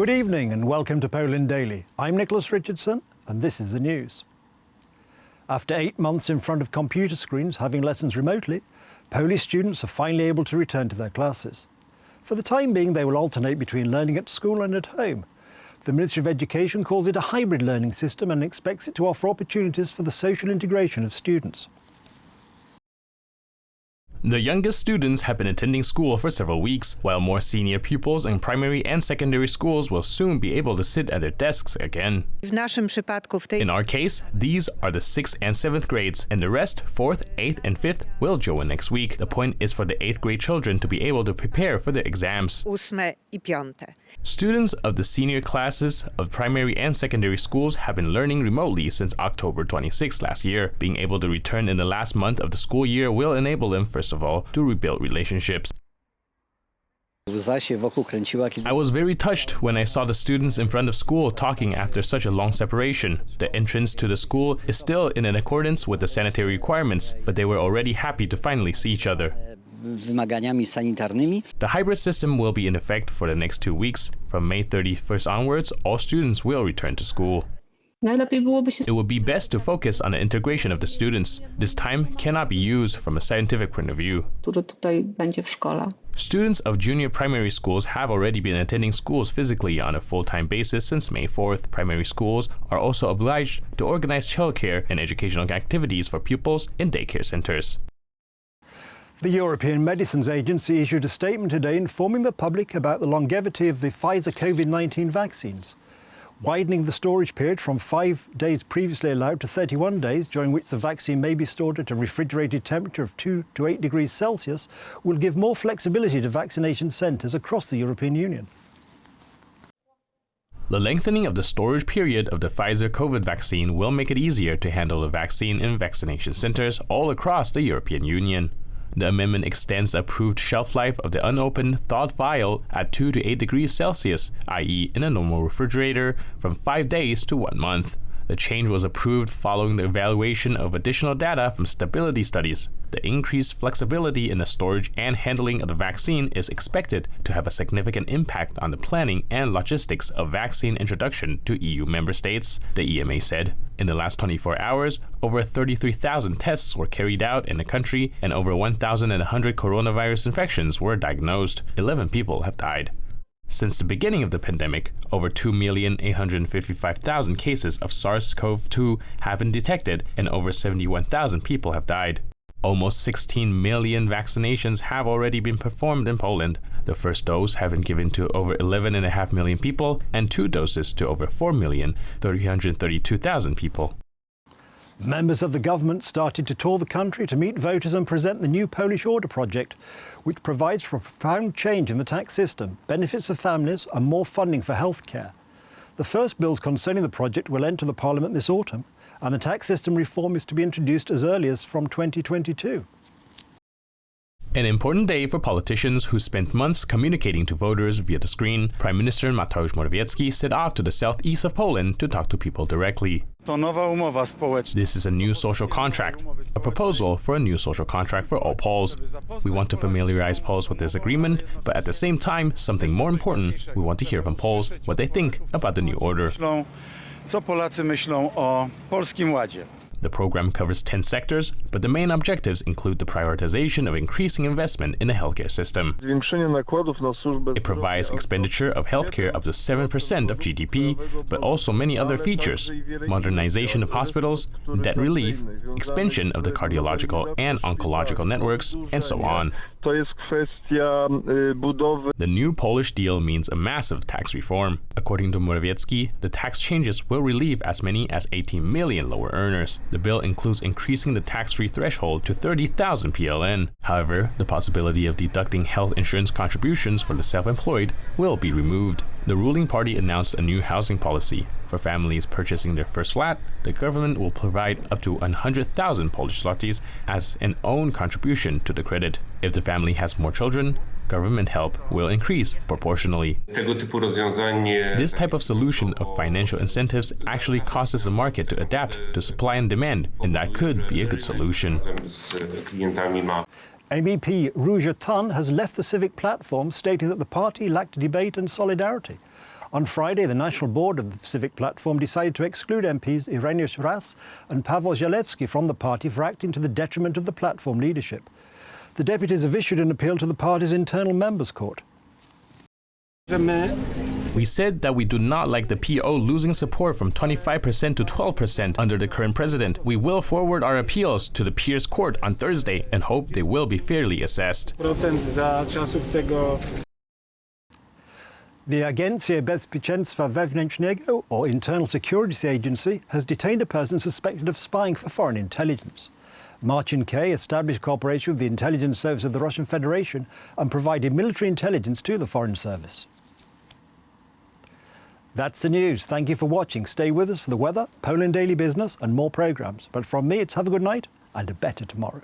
Good evening and welcome to Poland Daily. I'm Nicholas Richardson and this is the news. After 8 months in front of computer screens having lessons remotely, Polish students are finally able to return to their classes. For the time being, they will alternate between learning at school and at home. The Ministry of Education calls it a hybrid learning system and expects it to offer opportunities for the social integration of students. The youngest students have been attending school for several weeks, while more senior pupils in primary and secondary schools will soon be able to sit at their desks again. In our case, these are the 6th and 7th grades, and the rest, 4th, 8th and 5th, will join next week. The point is for the 8th grade children to be able to prepare for their exams. Students of the senior classes of primary and secondary schools have been learning remotely since October 26 last year. Being able to return in the last month of the school year will enable them, first of all, to rebuild relationships. I was very touched when I saw the students in front of school talking after such a long separation. The entrance to the school is still in accordance with the sanitary requirements, but they were already happy to finally see each other. The hybrid system will be in effect for the next 2 weeks. From May 31st onwards, all students will return to school. It would be best to focus on the integration of the students. This time cannot be used from a scientific point of view. Students of junior primary schools have already been attending schools physically on a full-time basis since May 4th. Primary schools are also obliged to organize childcare and educational activities for pupils in daycare centers. The European Medicines Agency issued a statement today informing the public about the longevity of the Pfizer COVID19 vaccines, widening the storage period from 5 days previously allowed to 31 days, during which the vaccine may be stored at a refrigerated temperature of 2 to 8 degrees Celsius, will give more flexibility to vaccination centres across the European Union. The lengthening of the storage period of the Pfizer COVID vaccine will make it easier to handle the vaccine in vaccination centres all across the European Union. The amendment extends the approved shelf life of the unopened thawed vial at 2 to 8 degrees Celsius, i.e. in a normal refrigerator, from 5 days to 1 month. The change was approved following the evaluation of additional data from stability studies. The increased flexibility in the storage and handling of the vaccine is expected to have a significant impact on the planning and logistics of vaccine introduction to EU member states, the EMA said. In the last 24 hours, over 33,000 tests were carried out in the country and over 1,100 coronavirus infections were diagnosed. 11 people have died. Since the beginning of the pandemic, over 2,855,000 cases of SARS-CoV-2 have been detected and over 71,000 people have died. Almost 16 million vaccinations have already been performed in Poland. The first dose have been given to over 11.5 million people and 2 doses to over 4,332,000 people. Members of the government started to tour the country to meet voters and present the new Polish Order project, which provides for a profound change in the tax system, benefits for families and more funding for healthcare. The first bills concerning the project will enter the Parliament this autumn, and the tax system reform is to be introduced as early as from 2022. An important day for politicians who spent months communicating to voters via the screen. Prime Minister Mateusz Morawiecki set off to the southeast of Poland to talk to people directly. This is a new social contract, a proposal for a new social contract for all Poles. We want to familiarize Poles with this agreement, but at the same time, something more important, we want to hear from Poles what they think about the new order. The program covers 10 sectors, but the main objectives include the prioritization of increasing investment in the healthcare system. It provides expenditure of healthcare up to 7% of GDP, but also many other features: modernization of hospitals, debt relief, expansion of the cardiological and oncological networks, and so on. The new Polish deal means a massive tax reform. According to Morawiecki, the tax changes will relieve as many as 18 million lower earners. The bill includes increasing the tax-free threshold to 30,000 PLN. However, the possibility of deducting health insurance contributions for the self-employed will be removed. The ruling party announced a new housing policy. For families purchasing their first flat, the government will provide up to 100,000 Polish zlotys as an own contribution to the credit. If the family has more children, government help will increase proportionally. This type of solution of financial incentives actually causes the market to adapt to supply and demand, and that could be a good solution. MEP Róża Thun has left the Civic Platform, stating that the party lacked debate and solidarity. On Friday, the National Board of the Civic Platform decided to exclude MPs Ireneus Ras and Pavel Zalewski from the party for acting to the detriment of the platform leadership. The deputies have issued an appeal to the party's internal members' court. We said that we do not like the PO losing support from 25% to 12% under the current president. We will forward our appeals to the peers' court on Thursday and hope they will be fairly assessed. The Agencja Bezpieczeństwa Wewnętrznego, or Internal Security Agency, has detained a person suspected of spying for foreign intelligence. Marcin K. established cooperation with the intelligence service of the Russian Federation and provided military intelligence to the Foreign Service. That's the news. Thank you for watching. Stay with us for the weather, Poland Daily Business and more programmes. But from me, it's have a good night and a better tomorrow.